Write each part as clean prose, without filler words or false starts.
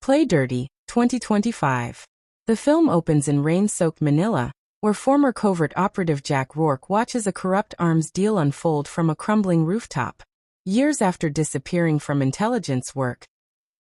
Play Dirty, 2025. The film opens in rain-soaked Manila, where former covert operative Jack Rourke watches a corrupt arms deal unfold from a crumbling rooftop. Years after disappearing from intelligence work,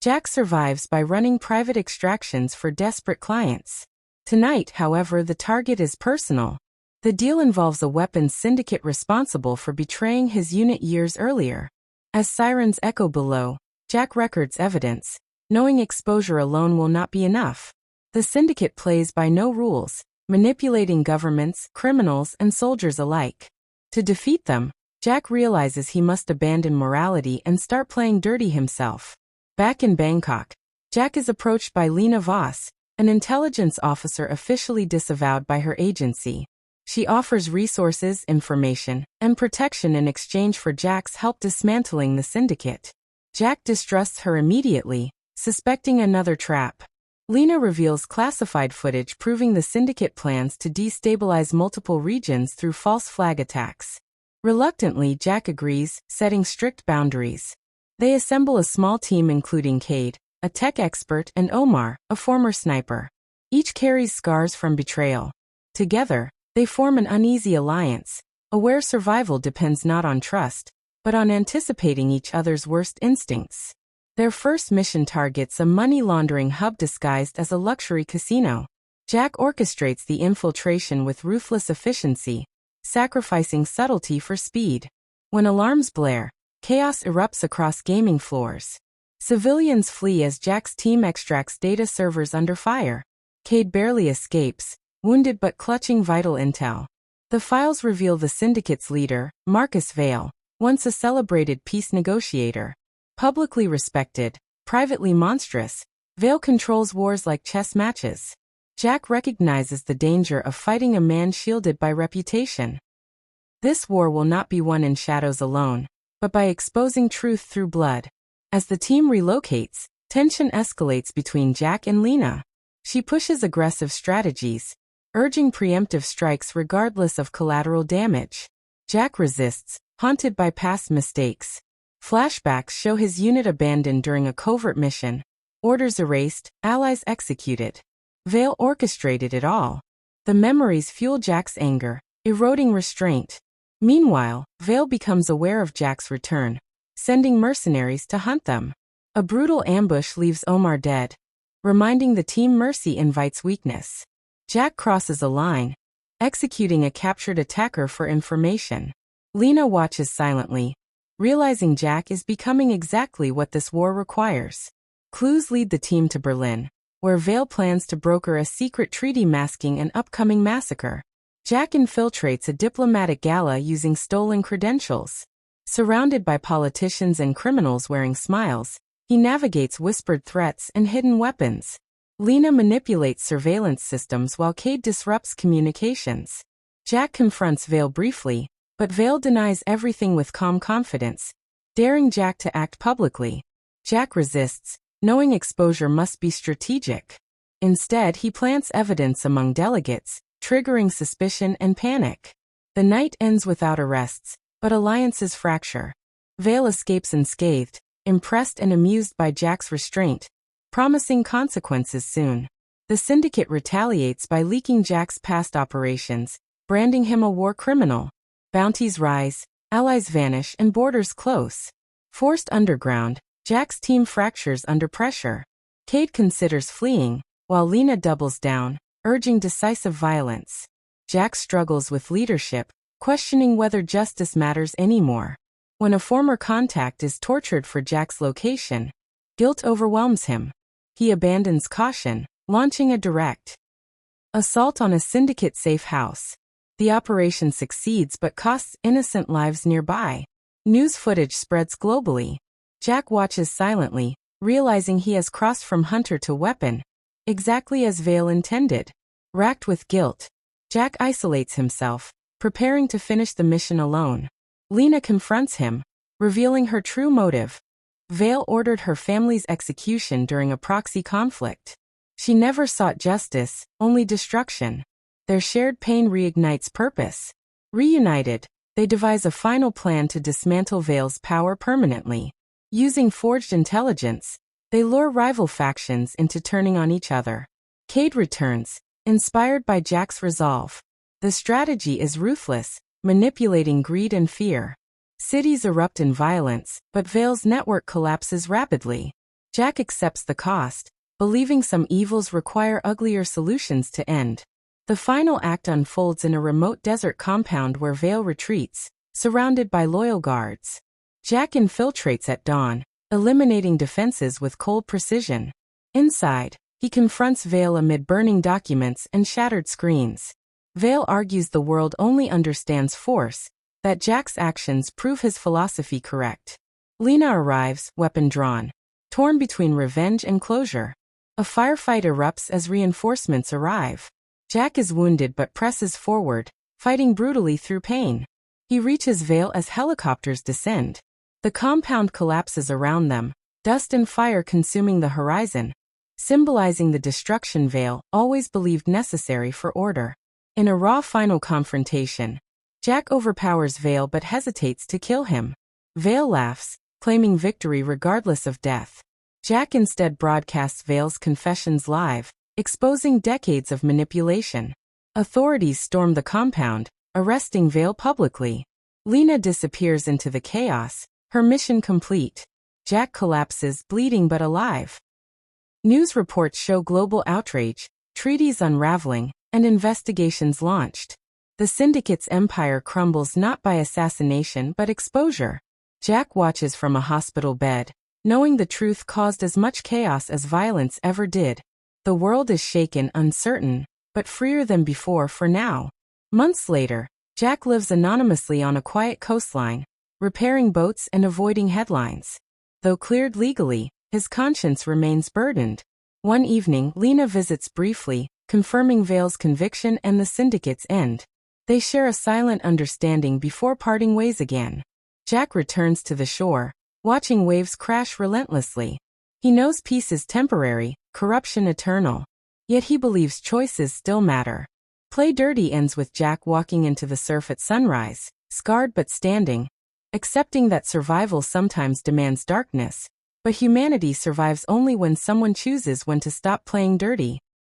Jack survives by running private extractions for desperate clients. Tonight, however, the target is personal. The deal involves a weapons syndicate responsible for betraying his unit years earlier. As sirens echo below, Jack records evidence, knowing exposure alone will not be enough. The syndicate plays by no rules, manipulating governments, criminals, and soldiers alike. To defeat them, Jack realizes he must abandon morality and start playing dirty himself. Back in Bangkok, Jack is approached by Lena Voss, an intelligence officer officially disavowed by her agency. She offers resources, information, and protection in exchange for Jack's help dismantling the syndicate. Jack distrusts her immediately, suspecting another trap. Lena reveals classified footage proving the syndicate plans to destabilize multiple regions through false flag attacks. Reluctantly, Jack agrees, setting strict boundaries. They assemble a small team including Cade, a tech expert, and Omar, a former sniper. Each carries scars from betrayal. Together, they form an uneasy alliance, aware survival depends not on trust, but on anticipating each other's worst instincts. Their first mission targets a money laundering hub disguised as a luxury casino. Jack orchestrates the infiltration with ruthless efficiency, sacrificing subtlety for speed. When alarms blare, chaos erupts across gaming floors. Civilians flee as Jack's team extracts data servers under fire. Cade barely escapes, wounded but clutching vital intel. The files reveal the syndicate's leader, Marcus Vale, once a celebrated peace negotiator. Publicly respected, privately monstrous, Vale controls wars like chess matches. Jack recognizes the danger of fighting a man shielded by reputation. This war will not be won in shadows alone, but by exposing truth through blood. As the team relocates, tension escalates between Jack and Lena. She pushes aggressive strategies, urging preemptive strikes regardless of collateral damage. Jack resists, haunted by past mistakes. Flashbacks show his unit abandoned during a covert mission. Orders erased, allies executed. Vale orchestrated it all. The memories fuel Jack's anger, eroding restraint. Meanwhile, Vale becomes aware of Jack's return, sending mercenaries to hunt them. A brutal ambush leaves Omar dead, reminding the team mercy invites weakness. Jack crosses a line, executing a captured attacker for information. Lena watches silently, realizing Jack is becoming exactly what this war requires. Clues lead the team to Berlin, where Vale plans to broker a secret treaty masking an upcoming massacre. Jack infiltrates a diplomatic gala using stolen credentials. Surrounded by politicians and criminals wearing smiles, he navigates whispered threats and hidden weapons. Lena manipulates surveillance systems while Cade disrupts communications. Jack confronts Vale briefly, but Vale denies everything with calm confidence, daring Jack to act publicly. Jack resists, knowing exposure must be strategic. Instead, he plants evidence among delegates, triggering suspicion and panic. The night ends without arrests, but alliances fracture. Vale escapes unscathed, impressed and amused by Jack's restraint, promising consequences soon. The syndicate retaliates by leaking Jack's past operations, branding him a war criminal. Bounties rise, allies vanish, and borders close. Forced underground, Jack's team fractures under pressure. Cade considers fleeing, while Lena doubles down, urging decisive violence. Jack struggles with leadership, questioning whether justice matters anymore. When a former contact is tortured for Jack's location, guilt overwhelms him. He abandons caution, launching a direct assault on a syndicate safe house. The operation succeeds but costs innocent lives nearby. News footage spreads globally. Jack watches silently, realizing he has crossed from hunter to weapon, exactly as Vale intended. Racked with guilt, Jack isolates himself, preparing to finish the mission alone. Lena confronts him, revealing her true motive. Vale ordered her family's execution during a proxy conflict. She never sought justice, only destruction. Their shared pain reignites purpose. Reunited, they devise a final plan to dismantle Vale's power permanently. Using forged intelligence, They lure rival factions into turning on each other. Cade returns, inspired by Jack's resolve. The strategy is ruthless, manipulating greed and fear. Cities erupt in violence, but Vale's network collapses rapidly. Jack accepts the cost, believing some evils require uglier solutions to end. The final act unfolds in a remote desert compound where Vale retreats, surrounded by loyal guards. Jack infiltrates at dawn, eliminating defenses with cold precision. Inside, he confronts Vale amid burning documents and shattered screens. Vale argues the world only understands force, that Jack's actions prove his philosophy correct. Lena arrives, weapon drawn, torn between revenge and closure. A firefight erupts as reinforcements arrive. Jack is wounded but presses forward, fighting brutally through pain. He reaches Vale as helicopters descend. The compound collapses around them, dust and fire consuming the horizon, symbolizing the destruction Vale always believed necessary for order. In a raw final confrontation, Jack overpowers Vale but hesitates to kill him. Vale laughs, claiming victory regardless of death. Jack instead broadcasts Vale's confessions live, exposing decades of manipulation. Authorities storm the compound, arresting Vale publicly. Lena disappears into the chaos, her mission complete. Jack collapses, bleeding but alive. News reports show global outrage, treaties unraveling, and investigations launched. The Syndicate's empire crumbles not by assassination but exposure. Jack watches from a hospital bed, knowing the truth caused as much chaos as violence ever did. The world is shaken, uncertain, but freer than before for now. Months later, Jack lives anonymously on a quiet coastline, repairing boats and avoiding headlines. Though cleared legally, his conscience remains burdened. One evening, Lena visits briefly, confirming Vale's conviction and the Syndicate's end. They share a silent understanding before parting ways again. Jack returns to the shore, watching waves crash relentlessly. He knows peace is temporary, corruption eternal. Yet he believes choices still matter. Play Dirty ends with Jack walking into the surf at sunrise, scarred but standing, accepting that survival sometimes demands darkness, but humanity survives only when someone chooses when to stop playing dirty.